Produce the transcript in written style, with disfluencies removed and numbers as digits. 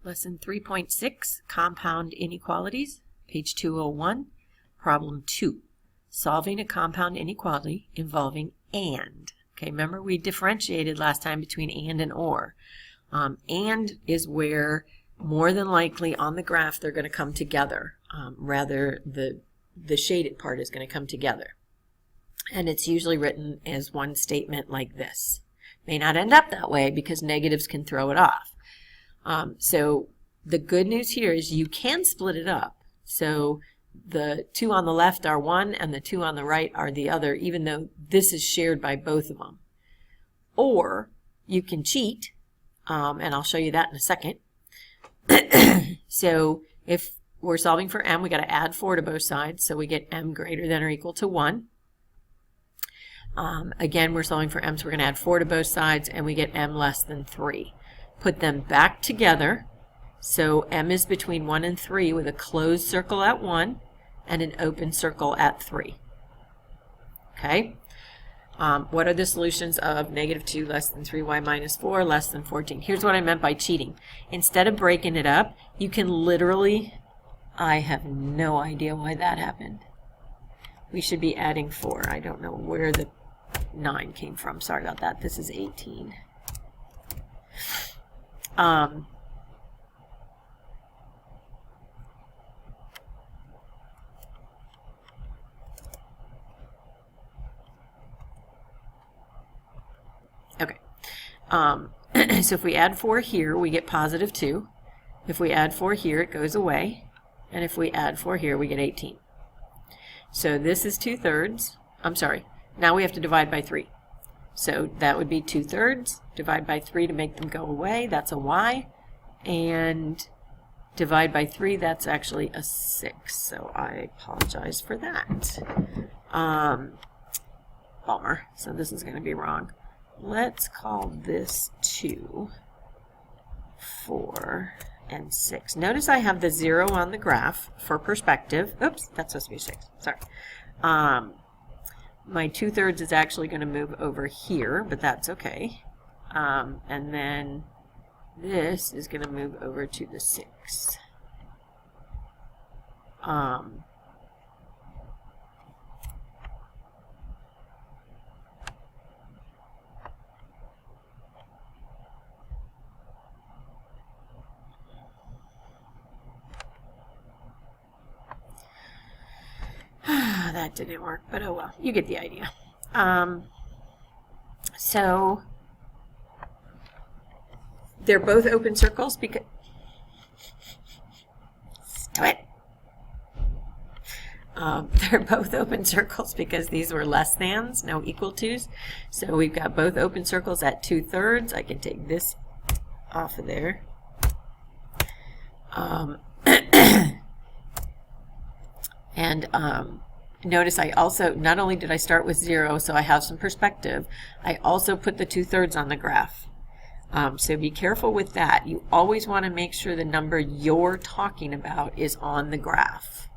Lesson 3.6, Compound Inequalities, page 201, Problem 2, Solving a Compound Inequality Involving AND. Okay, remember we differentiated last time between and OR. And is where more than likely on the graph they're going to come together. Rather, the shaded part is going to come together. And it's usually written as one statement like this. May not end up that way because negatives can throw it off. So the good news here is you can split it up. So the two on the left are one and the two on the right are the other, even though this is shared by both of them. Or you can cheat, and I'll show you that in a second. So if we're solving for m, we got to add 4 to both sides, so we get m greater than or equal to 1. Again, we're solving for m, so we're going to add 4 to both sides, and we get m less than 3. Put them back together, so m is between 1 and 3 with a closed circle at 1 and an open circle at 3. Okay? What are the solutions of -2 less than 3y minus 4 less than 14? Here's what I meant by cheating. Instead of breaking it up, you can literally, I have no idea why that happened. We should be adding 4. I don't know where the 9 came from. Sorry about that. This is 18. Okay. So if we add 4 here, we get positive 2. If we add 4 here, it goes away. And if we add 4 here, we get 18. So this is 2/3. I'm sorry. Now we have to divide by 3. So that would be 2/3. Divide by 3 to make them go away. That's a y. And divide by 3, that's actually a 6. So I apologize for that. Bummer. So this is going to be wrong. Let's call this 2, 4, and 6. Notice I have the 0 on the graph for perspective. Oops, that's supposed to be 6. Sorry. My 2/3 is actually going to move over here, but that's okay. And then this is going to move over to the 6. That didn't work, but oh well, you get the idea. So they're both open circles because stop it. They're both open circles because these were less thans, no equal tos. So we've got both open circles at 2/3. I can take this off of there. Notice I also, not only did I start with 0, so I have some perspective, I also put the 2/3 on the graph. So be careful with that. You always want to make sure the number you're talking about is on the graph.